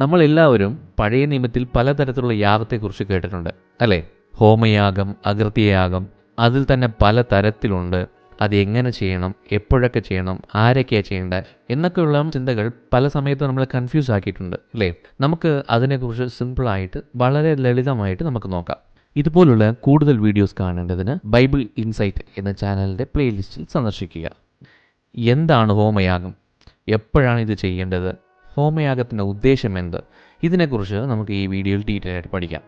നമ്മളെല്ലാവരും പഴയ നിയമത്തിൽ പലതരത്തിലുള്ള യാഗത്തെക്കുറിച്ച് കേട്ടിട്ടുണ്ട്, അല്ലേ? ഹോമയാഗം, അകൃത്യയാഗം, അതിൽ തന്നെ പല തരത്തിലുണ്ട്. അത് എങ്ങനെ ചെയ്യണം, എപ്പോഴൊക്കെ ചെയ്യണം, ആരൊക്കെയാണ് ചെയ്യേണ്ടത് എന്നൊക്കെയുള്ള ചിന്തകൾ പല സമയത്തും നമ്മളെ കൺഫ്യൂസ് ആക്കിയിട്ടുണ്ട്, അല്ലേ? നമുക്ക് അതിനെക്കുറിച്ച് സിമ്പിളായിട്ട് വളരെ ലളിതമായിട്ട് നമുക്ക് നോക്കാം. ഇതുപോലുള്ള കൂടുതൽ വീഡിയോസ് കാണേണ്ടതിന് ബൈബിൾ ഇൻസൈറ്റ് എന്ന ചാനലിൻ്റെ പ്ലേലിസ്റ്റിൽ സന്ദർശിക്കുക. എന്താണ് ഹോമയാഗം? എപ്പോഴാണ് ഇത് ചെയ്യേണ്ടത്? ഹോമയാഗത്തിൻ്റെ ഉദ്ദേശം എന്ത്? ഇതിനെക്കുറിച്ച് നമുക്ക് ഈ വീഡിയോയിൽ ഡീറ്റെയിൽ ആയിട്ട് പഠിക്കാം.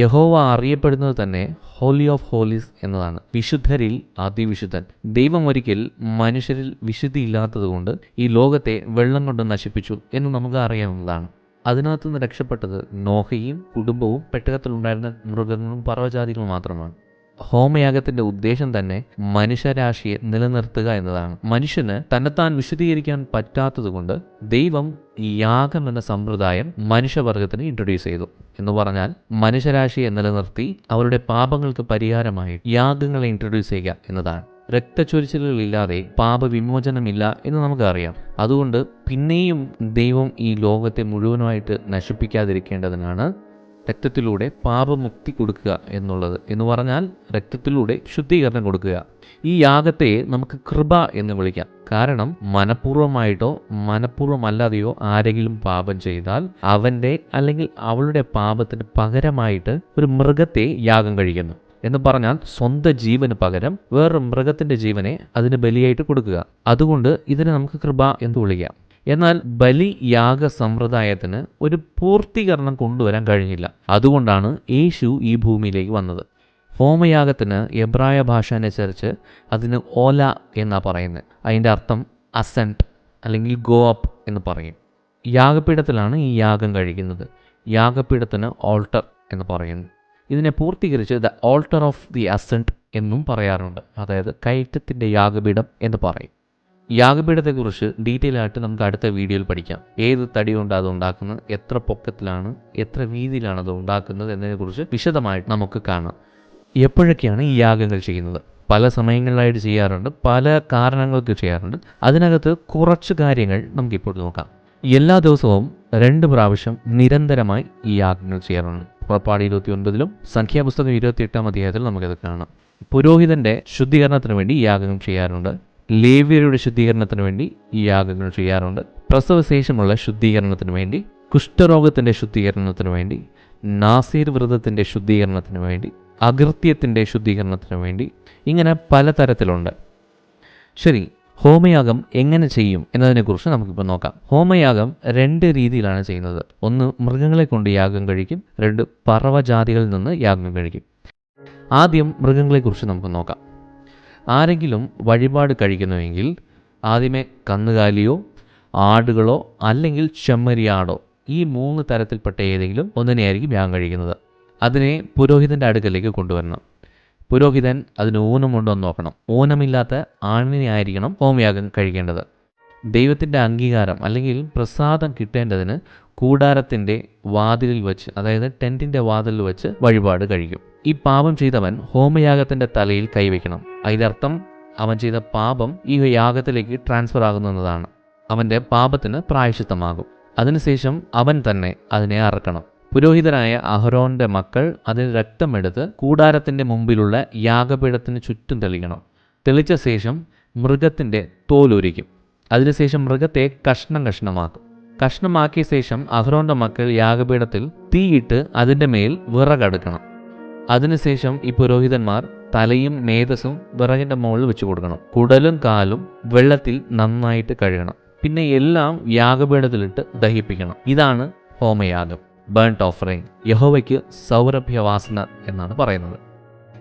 യഹോവ അറിയപ്പെടുന്നത് തന്നെ ഹോളി ഓഫ് ഹോളീസ് എന്നതാണ്, വിശുദ്ധരിൽ അതിവിശുദ്ധൻ. ദൈവം ഒരിക്കൽ മനുഷ്യരിൽ വിശുദ്ധി ഇല്ലാത്തതുകൊണ്ട് ഈ ലോകത്തെ വെള്ളം കൊണ്ട് നശിപ്പിച്ചു എന്ന് നമുക്ക് അറിയാവുന്നതാണ്. അതിനകത്തു നിന്ന് രക്ഷപ്പെട്ടത് നോഹയും കുടുംബവും പെട്ടകത്തിലുണ്ടായിരുന്ന മൃഗങ്ങളും പറവജാതികളും മാത്രമാണ്. ഹോമയാഗത്തിൻ്റെ ഉദ്ദേശം തന്നെ മനുഷ്യരാശിയെ നിലനിർത്തുക എന്നതാണ്. മനുഷ്യന് തന്നെത്താൻ വിശദീകരിക്കാൻ പറ്റാത്തതുകൊണ്ട് ദൈവം ഈ യാഗം എന്ന സമ്പ്രദായം മനുഷ്യവർഗത്തിന് ഇൻട്രൊഡ്യൂസ് ചെയ്തു. എന്ന് പറഞ്ഞാൽ മനുഷ്യരാശിയെ നിലനിർത്തി അവരുടെ പാപങ്ങൾക്ക് പരിഹാരമായി യാഗങ്ങളെ ഇൻട്രൊഡ്യൂസ് ചെയ്യുക എന്നതാണ്. രക്തച്ചൊരിച്ചിലുകളില്ലാതെ പാപവിമോചനമില്ല എന്ന് നമുക്കറിയാം. അതുകൊണ്ട് പിന്നെയും ദൈവം ഈ ലോകത്തെ മുഴുവനായിട്ട് നശിപ്പിക്കാതിരിക്കേണ്ടതിനാണ് രക്തത്തിലൂടെ പാപമുക്തി കൊടുക്കുക എന്നുള്ളത്. എന്ന് പറഞ്ഞാൽ രക്തത്തിലൂടെ ശുദ്ധീകരണം കൊടുക്കുക. ഈ യാഗത്തെ നമുക്ക് കൃപ എന്ന് വിളിക്കാം. കാരണം മനഃപൂർവ്വമായിട്ടോ മനഃപൂർവ്വമല്ലാതെയോ ആരെങ്കിലും പാപം ചെയ്താൽ അവൻ്റെ അല്ലെങ്കിൽ അവളുടെ പാപത്തിന് പകരമായിട്ട് ഒരു മൃഗത്തെ യാഗം കഴിക്കുന്നു. എന്ന് പറഞ്ഞാൽ സ്വന്തം ജീവന് പകരം വേറൊരു മൃഗത്തിൻ്റെ ജീവനെ അതിന് ബലിയായിട്ട് കൊടുക്കുക. അതുകൊണ്ട് ഇതിനെ നമുക്ക് കൃപ എന്ന് വിളിക്കാം. എന്നാൽ ബലിയാഗ സമ്പ്രദായത്തിന് ഒരു പൂർത്തീകരണം കൊണ്ടുവരാൻ കഴിഞ്ഞില്ല. അതുകൊണ്ടാണ് യേശു ഈ ഭൂമിയിലേക്ക് വന്നത്. ഹോമയാഗത്തിന് എബ്രായ ഭാഷ അനുസരിച്ച് അതിന് ഓല എന്നാണ് പറയുന്നത്. അതിൻ്റെ അർത്ഥം അസെൻറ്റ് അല്ലെങ്കിൽ ഗോ അപ്പ് എന്ന് പറയും. യാഗപീഠത്തിലാണ് ഈ യാഗം കഴിക്കുന്നത്. യാഗപീഠത്തിന് ഓൾട്ടർ എന്ന് പറയുന്നു. ഇതിനെ പൂർത്തീകരിച്ച് the alter of the assent എന്നും പറയാറുണ്ട്. അതായത് കയറ്റത്തിൻ്റെ യാഗപീഠം എന്ന് പറയും. യാഗപീഠത്തെക്കുറിച്ച് ഡീറ്റെയിൽ ആയിട്ട് നമുക്ക് അടുത്ത വീഡിയോയിൽ പഠിക്കാം. ഏത് തടി കൊണ്ട് അത് ഉണ്ടാക്കുന്നത്, എത്ര പൊക്കത്തിലാണ്, എത്ര വീതിയിലാണ് അത് ഉണ്ടാക്കുന്നത് എന്നതിനെക്കുറിച്ച് വിശദമായിട്ട് നമുക്ക് കാണാം. എപ്പോഴൊക്കെയാണ് ഈ യാഗങ്ങൾ ചെയ്യുന്നത്? പല സമയങ്ങളിലായിട്ട് ചെയ്യാറുണ്ട്, പല കാരണങ്ങൾക്ക് ചെയ്യാറുണ്ട്. അതിനകത്ത് കുറച്ച് കാര്യങ്ങൾ നമുക്കിപ്പോൾ നോക്കാം. എല്ലാ ദിവസവും 2 പ്രാവശ്യം നിരന്തരമായി ഈ യാഗങ്ങൾ ചെയ്യാറുണ്ട്. പുറപ്പാട് 29-ലും സംഖ്യാപുസ്തകം 28-ാം അധ്യായത്തിൽ നമുക്കത് കാണാം. പുരോഹിതൻ്റെ ശുദ്ധീകരണത്തിന് വേണ്ടി ഈ യാഗങ്ങൾ ചെയ്യാറുണ്ട്. ലേവ്യരുടെ ശുദ്ധീകരണത്തിന് വേണ്ടി ഈ യാഗങ്ങൾ ചെയ്യാറുണ്ട്. പ്രസവശേഷമുള്ള ശുദ്ധീകരണത്തിന് വേണ്ടി, കുഷ്ഠരോഗത്തിൻ്റെ ശുദ്ധീകരണത്തിന് വേണ്ടി, നാസീർ വ്രതത്തിൻ്റെ ശുദ്ധീകരണത്തിന് വേണ്ടി, അകൃത്യത്തിൻ്റെ ശുദ്ധീകരണത്തിന് വേണ്ടി, ഇങ്ങനെ പലതരത്തിലുണ്ട്. ശരി, ഹോമയാഗം എങ്ങനെ ചെയ്യും എന്നതിനെക്കുറിച്ച് നമുക്കിപ്പോൾ നോക്കാം. ഹോമയാഗം 2 രീതിയിലാണ് ചെയ്യുന്നത്. 1 മൃഗങ്ങളെ കൊണ്ട് യാഗം കഴിക്കും, 2 പറവജാതികളിൽ നിന്ന് യാഗം കഴിക്കും. ആദ്യം മൃഗങ്ങളെക്കുറിച്ച് നമുക്ക് നോക്കാം. ആരെങ്കിലും വഴിപാട് കഴിക്കുന്നുവെങ്കിൽ ആദ്യമേ കന്നുകാലിയോ ആടുകളോ അല്ലെങ്കിൽ ചെമ്മരിയാടോ, ഈ 3 തരത്തിൽപ്പെട്ട ഏതെങ്കിലും ഒന്നിനെയായിരിക്കും യാഗം കഴിക്കുന്നത്. അതിനെ പുരോഹിതൻ്റെ അടുക്കലേക്ക് കൊണ്ടുവരണം. പുരോഹിതൻ അതിന് ഊനമുണ്ടോ എന്ന് നോക്കണം. ഊനമില്ലാത്ത ആണിനെ ആയിരിക്കണം ഹോമയാഗം കഴിക്കേണ്ടത്. ദൈവത്തിൻ്റെ അംഗീകാരം അല്ലെങ്കിൽ പ്രസാദം കിട്ടേണ്ടതിന് കൂടാരത്തിൻ്റെ വാതിലിൽ വെച്ച്, അതായത് ടെൻറ്റിൻ്റെ വാതിലിൽ വെച്ച് വഴിപാട് കഴിക്കും. ഈ പാപം ചെയ്തവൻ ഹോമയാഗത്തിൻ്റെ തലയിൽ കൈവയ്ക്കണം. അതിൻ്റെ അർത്ഥം അവൻ ചെയ്ത പാപം ഈ യാഗത്തിലേക്ക് ട്രാൻസ്ഫർ ആകുന്നതാണ്. അവൻ്റെ പാപത്തിന് പ്രായശ്ചിത്തമാകും. അതിനുശേഷം അവൻ തന്നെ അതിനെ അറക്കണം. പുരോഹിതനായ അഹരോൻ്റെ മക്കൾ അതിന് രക്തമെടുത്ത് കൂടാരത്തിൻ്റെ മുമ്പിലുള്ള യാഗപീഠത്തിന് ചുറ്റും തെളിക്കണം. തെളിച്ച ശേഷം മൃഗത്തിൻ്റെ തോലുരിക്കും. അതിനുശേഷം മൃഗത്തെ കഷ്ണമാക്കും. കഷ്ണമാക്കിയ ശേഷം അഹരോൻ്റെ മക്കൾ യാഗപീഠത്തിൽ തീയിട്ട് അതിൻ്റെ മേൽ വിറകടുക്കണം. അതിനുശേഷം ഈ പുരോഹിതന്മാർ തലയും മേധസ്സും വിറകിൻ്റെ മുകളിൽ വെച്ച് കൊടുക്കണം. കുടലും കാലും വെള്ളത്തിൽ നന്നായിട്ട് കഴുകണം. പിന്നെ എല്ലാം യാഗപീഠത്തിലിട്ട് ദഹിപ്പിക്കണം. ഇതാണ് ഹോമയാഗം, ബേൺട്ട് ഓഫറിങ്. യഹോവയ്ക്ക് സൗരഭ്യവാസന എന്നാണ് പറയുന്നത്.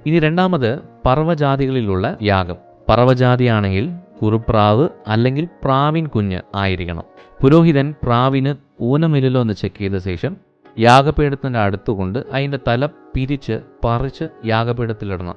ഇനി രണ്ടാമത് പറവജാതികളിലുള്ള യാഗം. പറവജാതിയാണെങ്കിൽ കുറുപ്രാവ് അല്ലെങ്കിൽ പ്രാവിൻ കുഞ്ഞ് ആയിരിക്കണം. പുരോഹിതൻ പ്രാവിന് ഊനമില്ലല്ലോ എന്ന് ചെക്ക് ചെയ്ത ശേഷം യാഗപീഠത്തിൻ്റെ അടുത്തുകൊണ്ട് അതിൻ്റെ തല പിരിച്ച് പറിച്ച് യാഗപീഠത്തിലിടണം.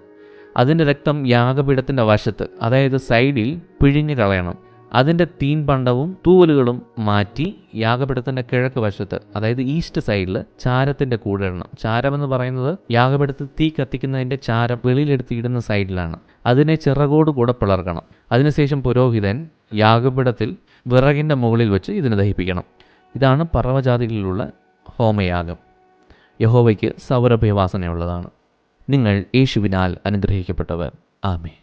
അതിൻ്റെ രക്തം യാഗപീഠത്തിൻ്റെ വശത്ത്, അതായത് സൈഡിൽ പിഴിഞ്ഞ് കളയണം. അതിൻ്റെ തീൻപണ്ടവും തൂവലുകളും മാറ്റി യാഗപീഠത്തിൻ്റെ കിഴക്ക് വശത്ത്, അതായത് ഈസ്റ്റ് സൈഡിൽ ചാരത്തിൻ്റെ കൂടെ ഇടണം. ചാരമെന്ന് പറയുന്നത് യാഗപീഠത്തിൽ തീ കത്തിക്കുന്നതിൻ്റെ ചാരം വെളിയിലെടുത്ത് ഇടുന്ന സൈഡിലാണ്. അതിനെ ചിറകോട് കൂടെ പിളർക്കണം. അതിനുശേഷം പുരോഹിതൻ യാഗപീഠത്തിൽ വിറകിൻ്റെ മുകളിൽ വെച്ച് ഇതിനെ ദഹിപ്പിക്കണം. ഇതാണ് പറവജാതികളിലുള്ള ഹോമയാഗം. യഹോവയ്ക്ക് സൗരഭ്യവാസനയുള്ളതാണ്. നിങ്ങൾ യേശുവിനാൽ അനുഗ്രഹിക്കപ്പെട്ടവർ. ആമേൻ.